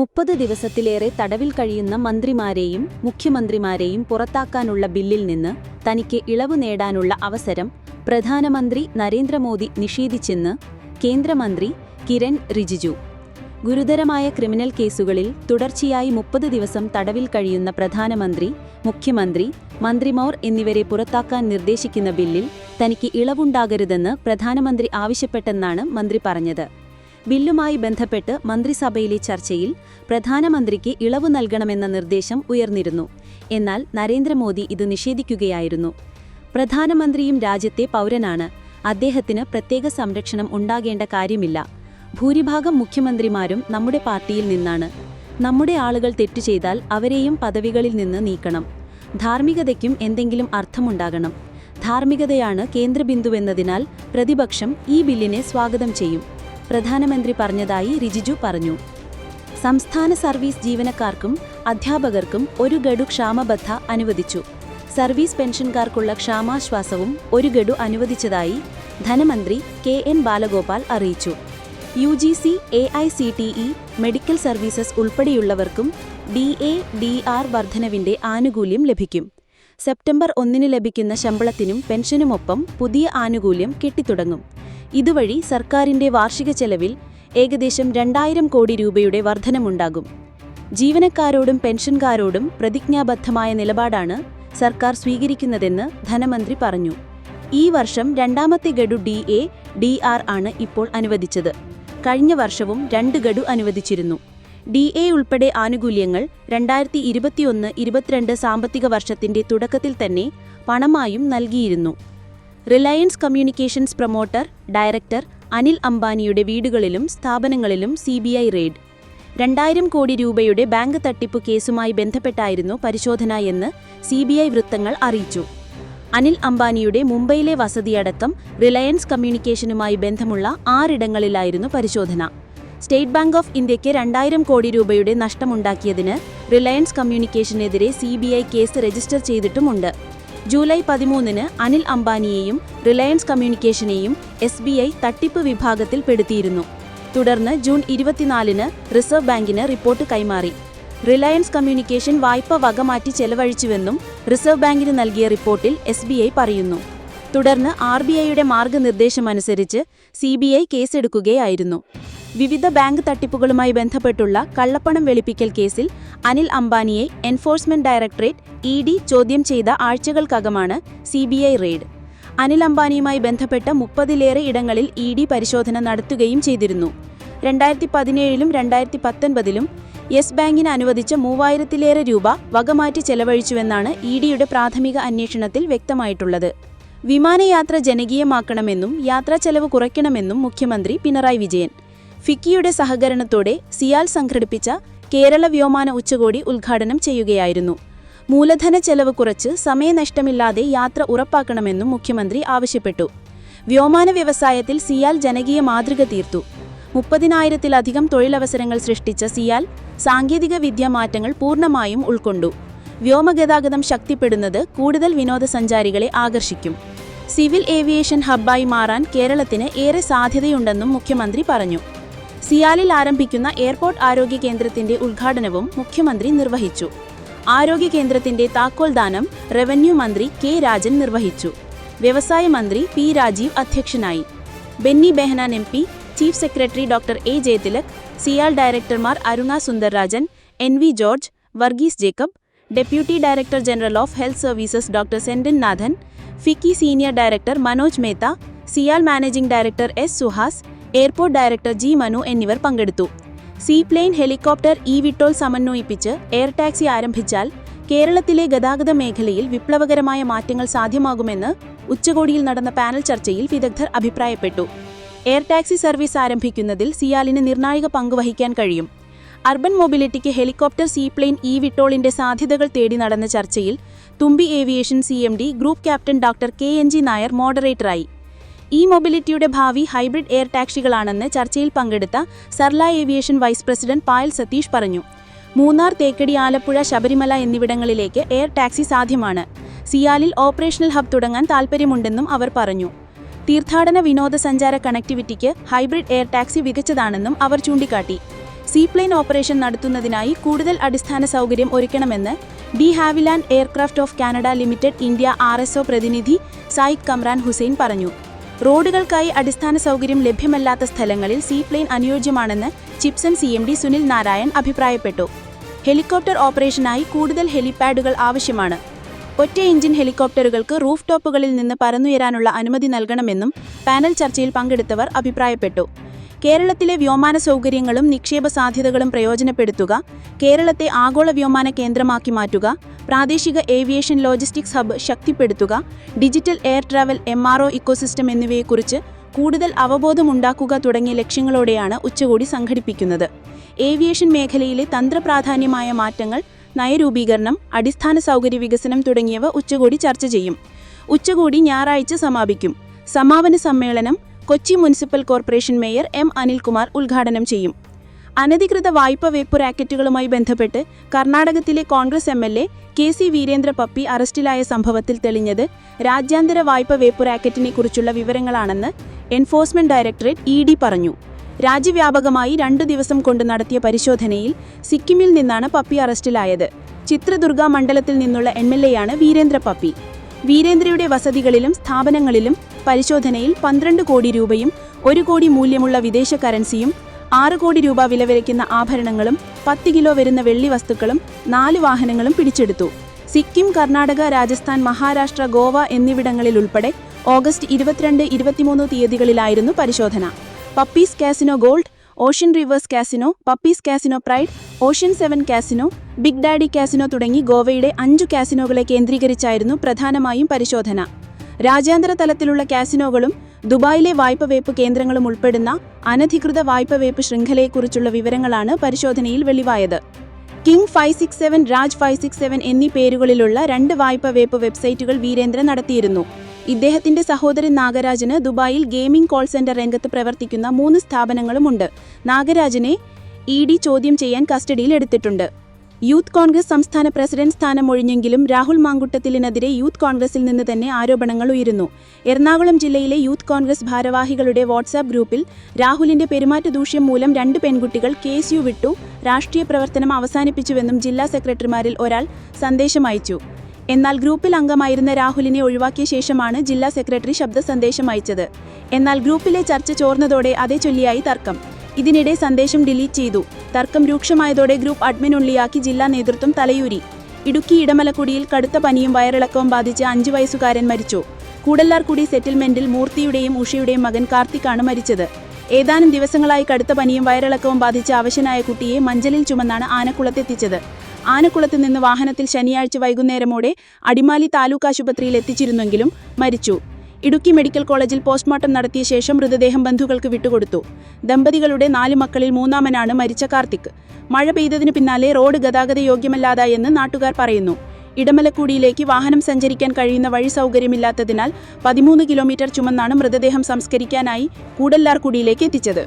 30 ദിവസത്തിലേറെ തടവിൽ കഴിയുന്ന മന്ത്രിമാരെയും മുഖ്യമന്ത്രിമാരെയും പുറത്താക്കാനുള്ള ബില്ലിൽ നിന്ന് തനിക്ക് ഇളവ് നേടാനുള്ള അവസരം പ്രധാനമന്ത്രി നരേന്ദ്രമോദി നിഷേധിച്ചെന്ന് കേന്ദ്രമന്ത്രി കിരൺ റിജിജു. ഗുരുതരമായ ക്രിമിനൽ കേസുകളിൽ തുടർച്ചയായി 30 ദിവസം തടവിൽ കഴിയുന്ന പ്രധാനമന്ത്രി, മുഖ്യമന്ത്രി, മന്ത്രിമാർ എന്നിവരെ പുറത്താക്കാൻ നിർദ്ദേശിക്കുന്ന ബില്ലിൽ തനിക്ക് ഇളവുണ്ടാകരുതെന്ന് പ്രധാനമന്ത്രി ആവശ്യപ്പെട്ടെന്നാണ് മന്ത്രി പറഞ്ഞത്. ബില്ലുമായി ബന്ധപ്പെട്ട് മന്ത്രിസഭയിലെ ചർച്ചയിൽ പ്രധാനമന്ത്രിക്ക് ഇളവ് നൽകണമെന്ന നിർദ്ദേശം ഉയർന്നിരുന്നു. എന്നാൽ നരേന്ദ്രമോദി ഇത് നിഷേധിക്കുകയായിരുന്നു. പ്രധാനമന്ത്രിയും രാജ്യത്തെ പൗരനാണ്. അദ്ദേഹത്തിന് പ്രത്യേക സംരക്ഷണം ഉണ്ടാകേണ്ട കാര്യമില്ല. ഭൂരിഭാഗം മുഖ്യമന്ത്രിമാരും നമ്മുടെ പാർട്ടിയിൽ നിന്നാണ്. നമ്മുടെ ആളുകൾ തെറ്റു ചെയ്താൽ അവരെയും പദവികളിൽ നിന്ന് നീക്കണം. ധാർമ്മികതയ്ക്കും എന്തെങ്കിലും അർത്ഥമുണ്ടാകണം. ധാർമ്മികതയാണ് കേന്ദ്രബിന്ദുവെന്നതിനാൽ പ്രതിപക്ഷം ഈ ബില്ലിനെ സ്വാഗതം ചെയ്യും, പ്രധാനമന്ത്രി പറഞ്ഞതായി റിജിജു പറഞ്ഞു. സംസ്ഥാന സർവീസ് ജീവനക്കാർക്കും അധ്യാപകർക്കും 1 ഗഡു ക്ഷാമബത്ത അനുവദിച്ചു. സർവീസ് പെൻഷൻകാർക്കുള്ള ക്ഷാമാശ്വാസവും 1 ഗഡു അനുവദിച്ചതായി ധനമന്ത്രി KN ബാലഗോപാൽ അറിയിച്ചു. UGC, AICTE, മെഡിക്കൽ സർവീസസ് ഉൾപ്പെടെയുള്ളവർക്കും DA, DR വർധനവിന്റെ ആനുകൂല്യം ലഭിക്കും. സെപ്റ്റംബർ 1 ലഭിക്കുന്ന ശമ്പളത്തിനും പെൻഷനുമൊപ്പം പുതിയ ആനുകൂല്യം കിട്ടിത്തുടങ്ങും. ഇതുവഴി സർക്കാരിന്റെ വാർഷിക ചെലവിൽ ഏകദേശം 2000 കോടി രൂപയുടെ വർധനമുണ്ടാകും. ജീവനക്കാരോടും പെൻഷൻകാരോടും പ്രതിജ്ഞാബദ്ധമായ നിലപാടാണ് സർക്കാർ സ്വീകരിക്കുന്നതെന്ന് ധനമന്ത്രി പറഞ്ഞു. ഈ വർഷം 2ാമത്തെ ഗഡു DA, DR ആണ് ഇപ്പോൾ അനുവദിച്ചത്. കഴിഞ്ഞ വർഷവും 2 ഗഡു അനുവദിച്ചിരുന്നു. DA ഉൾപ്പെടെ ആനുകൂല്യങ്ങൾ 2021-22 സാമ്പത്തിക വർഷത്തിന്റെ തുടക്കത്തിൽ തന്നെ പണമായും നൽകിയിരുന്നു. Reliance communications promoter director Anil അംബാനിയുടെ വീടുകളിലും സ്ഥാപനങ്ങളിലും CBI റെയ്ഡ്. 2000 കോടി രൂപയുടെ ബാങ്ക് തട്ടിപ്പ് കേസുമായി ബന്ധപ്പെട്ടായിരുന്നു പരിശോധന എന്ന് CBI വൃത്തങ്ങൾ അറിയിച്ചു. അനിൽ അംബാനിയുടെ മുംബൈയിലെ വസതിയടക്കം റിലയൻസ് കമ്മ്യൂണിക്കേഷനുമായി ബന്ധമുള്ള 6 ഇടങ്ങളിലായിരുന്നു പരിശോധന. സ്റ്റേറ്റ് ബാങ്ക് ഓഫ് ഇന്ത്യയ്ക്ക് 2000 കോടി രൂപയുടെ നഷ്ടമുണ്ടാക്കിയതിന് റിലയൻസ് കമ്മ്യൂണിക്കേഷനെതിരെ CBI കേസ് രജിസ്റ്റർ ചെയ്തിട്ടുമുണ്ട്. ജൂലൈ 13 അനിൽ അംബാനിയെയും റിലയൻസ് കമ്മ്യൂണിക്കേഷനെയും SBI തട്ടിപ്പ് വിഭാഗത്തിൽ പെടുത്തിയിരുന്നു. തുടർന്ന് ജൂൺ 24 റിസർവ് ബാങ്കിന് റിപ്പോർട്ട് കൈമാറി. റിലയൻസ് കമ്മ്യൂണിക്കേഷൻ വായ്പ വകമാറ്റി ചെലവഴിച്ചുവെന്നും റിസർവ് ബാങ്കിന് നൽകിയ റിപ്പോർട്ടിൽ SBI പറയുന്നു. തുടർന്ന് RBIയുടെ മാർഗനിർദ്ദേശമനുസരിച്ച് CBI കേസെടുക്കുകയായിരുന്നു. വിവിധ ബാങ്ക് തട്ടിപ്പുകളുമായി ബന്ധപ്പെട്ടുള്ള കള്ളപ്പണം വെളുപ്പിക്കൽ കേസിൽ അനിൽ അംബാനിയെ എൻഫോഴ്സ്മെന്റ് ഡയറക്ടറേറ്റ് ED ചോദ്യം ചെയ്ത ആഴ്ചകൾക്കകമാണ് CBI റെയ്ഡ്. അനിൽ അംബാനിയുമായി ബന്ധപ്പെട്ട 30ലേറെ ഇടങ്ങളിൽ ED പരിശോധന നടത്തുകയും ചെയ്തിരുന്നു. 2017-ലും 2019-ലും യെസ് ബാങ്കിന് അനുവദിച്ച 3000-ലേറെ രൂപ വകമാറ്റി ചെലവഴിച്ചുവെന്നാണ് EDയുടെ പ്രാഥമിക അന്വേഷണത്തിൽ വ്യക്തമായിട്ടുള്ളത്. വിമാനയാത്ര ജനകീയമാക്കണമെന്നും യാത്രാച്ചെലവ് കുറയ്ക്കണമെന്നും മുഖ്യമന്ത്രി പിണറായി വിജയൻ ഫിക്കിയുടെ സഹകരണത്തോടെ സിയാൽ സംഘടിപ്പിച്ച കേരള വ്യോമാന ഉച്ചകോടി ഉദ്ഘാടനം ചെയ്യുകയായിരുന്നു. മൂലധന ചെലവ് കുറച്ച് സമയനഷ്ടമില്ലാതെ യാത്ര ഉറപ്പാക്കണമെന്നും മുഖ്യമന്ത്രി ആവശ്യപ്പെട്ടു. വ്യോമാന വ്യവസായത്തിൽ സിയാൽ ജനകീയ മാതൃക തീർത്തു. 30,000-ത്തിലധികം തൊഴിലവസരങ്ങൾ സൃഷ്ടിച്ച സിയാൽ സാങ്കേതിക വിദ്യാ മാറ്റങ്ങൾ പൂർണ്ണമായും ഉൾക്കൊണ്ടു. വ്യോമഗതാഗതം ശക്തിപ്പെടുന്നത് കൂടുതൽ വിനോദസഞ്ചാരികളെ ആകർഷിക്കും. സിവിൽ ഏവിയേഷൻ ഹബ്ബായി മാറാൻ കേരളത്തിന് ഏറെ സാധ്യതയുണ്ടെന്നും മുഖ്യമന്ത്രി പറഞ്ഞു. സിയാലിൽ ആരംഭിക്കുന്ന എയർപോർട്ട് ആരോഗ്യ കേന്ദ്രത്തിന്റെ ഉദ്ഘാടനവും മുഖ്യമന്ത്രി നിർവഹിച്ചു. ആരോഗ്യ കേന്ദ്രത്തിന്റെ താക്കോൽദാനം റവന്യൂ മന്ത്രി K രാജൻ നിർവഹിച്ചു. വ്യവസായ മന്ത്രി P രാജീവ് അധ്യക്ഷനായി. Benny Behanan MP, chief secretary doctor A Jayathilak, CIAL ഡയറക്ടർമാർ Aruna Sundarrajan, NV George, Varghese Jacob, deputy director general of health services doctor Senthan Nathan, FICCI senior director Manoj Mehta, CIAL managing director S Suhas, airport director G Manu എന്നിവർ പങ്കെടുത്തു. സീപ്ലെയിൻ, ഹെലികോപ്റ്റർ, eVTOL സമന്വയിപ്പിച്ച് എയർ ടാക്സി ആരംഭിച്ചാൽ കേരളത്തിലെ ഗതാഗത മേഖലയിൽ വിപ്ലവകരമായ മാറ്റങ്ങൾ സാധ്യമാകുമെന്ന് ഉച്ചകോടിയിൽ നടന്ന പാനൽ ചർച്ചയിൽ വിദഗ്ധർ അഭിപ്രായപ്പെട്ടു. എയർ ടാക്സി സർവീസ് ആരംഭിക്കുന്നതിൽ സിയാലിന് നിർണായക പങ്കുവഹിക്കാൻ കഴിയും. അർബൻ മൊബിലിറ്റിക്ക് ഹെലികോപ്റ്റർ, സീപ്ലെയിൻ, eVTOLന്റെ സാധ്യതകൾ തേടി നടന്ന ചർച്ചയിൽ Thumbi aviation CMD group captain doctor KNG Nair മോഡറേറ്ററായി. മൊബിലിറ്റിയുടെ ഭാവി ഹൈബ്രിഡ് എയർ ടാക്സികളാണെന്ന് ചർച്ചയിൽ പങ്കെടുത്ത Sarla aviation vice president Payal Satish പറഞ്ഞു. മൂന്നാർ, തേക്കടി, ആലപ്പുഴ, ശബരിമല എന്നിവിടങ്ങളിലേക്ക് എയർ ടാക്സി സാധ്യമാണ്. സിയാലിൽ ഓപ്പറേഷണൽ ഹബ് തുടങ്ങാൻ താൽപ്പര്യമുണ്ടെന്നും അവർ പറഞ്ഞു. തീർത്ഥാടന വിനോദസഞ്ചാര കണക്ടിവിറ്റിക്ക് ഹൈബ്രിഡ് എയർ ടാക്സി മികച്ചതാണെന്നും അവർ ചൂണ്ടിക്കാട്ടി. സീപ്ലെയിൻ ഓപ്പറേഷൻ നടത്തുന്നതിനായി കൂടുതൽ അടിസ്ഥാന സൗകര്യം ഒരുക്കണമെന്ന് de Havilland aircraft of Canada limited India RSO പ്രതിനിധി സായിദ് കമ്രാൻ ഹുസൈൻ പറഞ്ഞു. റോഡുകൾക്കായി അടിസ്ഥാന സൗകര്യം ലഭ്യമല്ലാത്ത സ്ഥലങ്ങളിൽ സീപ്ലെയിൻ അനുയോജ്യമാണെന്ന് ചിപ്സൺ CMD സുനിൽ നാരായൺ അഭിപ്രായപ്പെട്ടു. ഹെലികോപ്റ്റർ ഓപ്പറേഷനായി കൂടുതൽ ഹെലിപാഡുകൾ ആവശ്യമാണ്. ഒറ്റ എഞ്ചിൻ ഹെലികോപ്റ്ററുകൾക്ക് റൂഫ് ടോപ്പുകളിൽ നിന്ന് പറന്നുയരാനുള്ള അനുമതി നൽകണമെന്നും പാനൽ ചർച്ചയിൽ പങ്കെടുത്തവർ അഭിപ്രായപ്പെട്ടു. കേരളത്തിലെ വ്യോമാന സൗകര്യങ്ങളും നിക്ഷേപ സാധ്യതകളും പ്രയോജനപ്പെടുത്തുക, കേരളത്തെ ആഗോള വ്യോമാന കേന്ദ്രമാക്കി മാറ്റുക, പ്രാദേശിക ഏവിയേഷൻ ലോജിസ്റ്റിക്സ് ഹബ്ബ് ശക്തിപ്പെടുത്തുക, digital air travel MRO ecosystem എന്നിവയെക്കുറിച്ച് കൂടുതൽ അവബോധമുണ്ടാക്കുക തുടങ്ങിയ ലക്ഷ്യങ്ങളോടെയാണ് ഉച്ചകോടി സംഘടിപ്പിക്കുന്നത്. ഏവിയേഷൻ മേഖലയിലെ തന്ത്രപ്രാധാന്യമായ മാറ്റങ്ങൾ, നയരൂപീകരണം, അടിസ്ഥാന സൗകര്യ വികസനം തുടങ്ങിയവ ഉച്ചകോടി ചർച്ച ചെയ്യും. ഉച്ചകോടി ഞായറാഴ്ച സമാപിക്കും. സമാപന സമ്മേളനം Kochi municipal corporation mayor M. Anilkumar ഉദ്ഘാടനം ചെയ്യും. അനധികൃത വായ്പ വെപ്പ് റാക്കറ്റുകളുമായി ബന്ധപ്പെട്ട് കർണാടകത്തിലെ കോൺഗ്രസ് MLA KC വീരേന്ദ്ര പപ്പി അറസ്റ്റിലായ സംഭവത്തിൽ തെളിഞ്ഞത് രാജ്യാന്തര വായ്പ വെപ്പ് റാക്കറ്റിനെക്കുറിച്ചുള്ള വിവരങ്ങളാണെന്ന് എൻഫോഴ്സ്മെന്റ് ഡയറക്ടറേറ്റ് ED പറഞ്ഞു. രാജ്യവ്യാപകമായി 2 ദിവസം കൊണ്ട് നടത്തിയ പരിശോധനയിൽ സിക്കിമിൽ നിന്നാണ് പപ്പി അറസ്റ്റിലായത്. ചിത്രദുർഗ മണ്ഡലത്തിൽ നിന്നുള്ള MLAയാണ് വീരേന്ദ്ര പപ്പി. വീരേന്ദ്രയുടെ വസതികളിലും സ്ഥാപനങ്ങളിലും പരിശോധനയിൽ 12 കോടി രൂപയും 1 കോടി മൂല്യമുള്ള വിദേശ കറൻസിയും 6 കോടി രൂപ വില വയ്ക്കുന്ന ആഭരണങ്ങളും 10 കിലോ വരുന്ന വെള്ളി വസ്തുക്കളും 4 വാഹനങ്ങളും പിടിച്ചെടുത്തു. സിക്കിം, കർണാടക, രാജസ്ഥാൻ, മഹാരാഷ്ട്ര, ഗോവ എന്നിവിടങ്ങളിലുൾപ്പെടെ ഓഗസ്റ്റ് 22, 23 തീയതികളിലായിരുന്നു പരിശോധന. Puppy's casino gold, ocean rivers casino, Puppy's casino pride, ocean 7 casino, big daddy casino തുടങ്ങി ഗോവയുടെ 5 കാസിനോകളെ കേന്ദ്രീകരിച്ചായിരുന്നു പ്രധാനമായും പരിശോധന. രാജ്യാന്തര തലത്തിലുള്ള കാസിനോകളും ദുബായിലെ വായ്പവേപ്പ് കേന്ദ്രങ്ങളും ഉൾപ്പെടുന്ന അനധികൃത വായ്പവേപ്പ് ശൃംഖലയെക്കുറിച്ചുള്ള വിവരങ്ങളാണ് പരിശോധനയിൽ വെളിവായത്. കിങ് 567, രാജ് 567 എന്നീ പേരുകളിലുള്ള 2 വായ്പവേപ്പ് വെബ്സൈറ്റുകൾ വീരേന്ദ്രൻ നടത്തിയിരുന്നു. ഇദ്ദേഹത്തിന്റെ സഹോദരൻ നാഗരാജന് ദുബായിൽ ഗെയിമിംഗ് കോൾ സെന്റർ രംഗത്ത് പ്രവർത്തിക്കുന്ന 3 സ്ഥാപനങ്ങളുമുണ്ട്. നാഗരാജനെ ED ചോദ്യം ചെയ്യാൻ കസ്റ്റഡിയിൽ എടുത്തിട്ടുണ്ട്. യൂത്ത് കോൺഗ്രസ് സംസ്ഥാന പ്രസിഡന്റ് സ്ഥാനം ഒഴിഞ്ഞെങ്കിലും രാഹുൽ മാങ്കുട്ടത്തിലിനെതിരെ യൂത്ത് കോൺഗ്രസിൽ നിന്ന് തന്നെ ആരോപണങ്ങൾ ഉയരുന്നു. എറണാകുളം ജില്ലയിലെ യൂത്ത് കോൺഗ്രസ് ഭാരവാഹികളുടെ വാട്സാപ്പ് ഗ്രൂപ്പിൽ രാഹുലിന്റെ പെരുമാറ്റ ദൂഷ്യം മൂലം 2 പെൺകുട്ടികൾ KSU വിട്ടു, രാഷ്ട്രീയ പ്രവർത്തനം അവസാനിപ്പിച്ചുവെന്നും ജില്ലാ സെക്രട്ടറിമാരിൽ ഒരാൾ സന്ദേശം അയച്ചു. എന്നാൽ ഗ്രൂപ്പിൽ അംഗമായിരുന്ന രാഹുലിനെ ഒഴിവാക്കിയ ശേഷമാണ് ജില്ലാ സെക്രട്ടറി ശബ്ദ സന്ദേശം അയച്ചത്. എന്നാൽ ഗ്രൂപ്പിലെ ചർച്ച ചോർന്നതോടെ അതേ ചൊല്ലിയായി തർക്കം. ഇതിനിടെ സന്ദേശം ഡിലീറ്റ് ചെയ്തു. തർക്കം രൂക്ഷമായതോടെ ഗ്രൂപ്പ് അഡ്മിൻ ഉള്ളിയാക്കി ജില്ലാ നേതൃത്വം തലയൂരി. ഇടുക്കി ഇടമലക്കുടിയിൽ കടുത്ത പനിയും വയറിളക്കവും ബാധിച്ച് 5 വയസ്സുകാരൻ മരിച്ചു. കൂടല്ലാർകുടി സെറ്റിൽമെന്റിൽ മൂർത്തിയുടെയും ഉഷയുടെയും മകൻ കാർത്തിക്കാണ് മരിച്ചത്. ഏതാനും ദിവസങ്ങളായി കടുത്ത പനിയും വയറിളക്കവും ബാധിച്ച് അവശനായ കുട്ടിയെ മഞ്ചലിൽ ചുമന്നാണ് ആനക്കുളത്തെത്തിച്ചത്. ആനക്കുളത്ത് നിന്ന് വാഹനത്തിൽ ശനിയാഴ്ച വൈകുന്നേരമോടെ അടിമാലി താലൂക്ക് ആശുപത്രിയിൽ എത്തിച്ചിരുന്നെങ്കിലും മരിച്ചു. ഇടുക്കി മെഡിക്കൽ കോളേജിൽ പോസ്റ്റ്മോർട്ടം നടത്തിയ ശേഷം മൃതദേഹം ബന്ധുക്കൾക്ക് വിട്ടുകൊടുത്തു. ദമ്പതികളുടെ 4 മക്കളിൽ മൂന്നാമനാണ് മരിച്ച കാർത്തിക്. മഴ പെയ്തതിനു പിന്നാലെ റോഡ് ഗതാഗത യോഗ്യമല്ലാതായെന്ന് നാട്ടുകാർ പറയുന്നു. ഇടമലക്കുടിയിലേക്ക് വാഹനം സഞ്ചരിക്കാൻ കഴിയുന്ന വഴി സൗകര്യമില്ലാത്തതിനാൽ 13 കിലോമീറ്റർ ചുമന്നാണ് മൃതദേഹം സംസ്കരിക്കാനായി കൂടല്ലാർകുടിയിലേക്ക് എത്തിച്ചത്.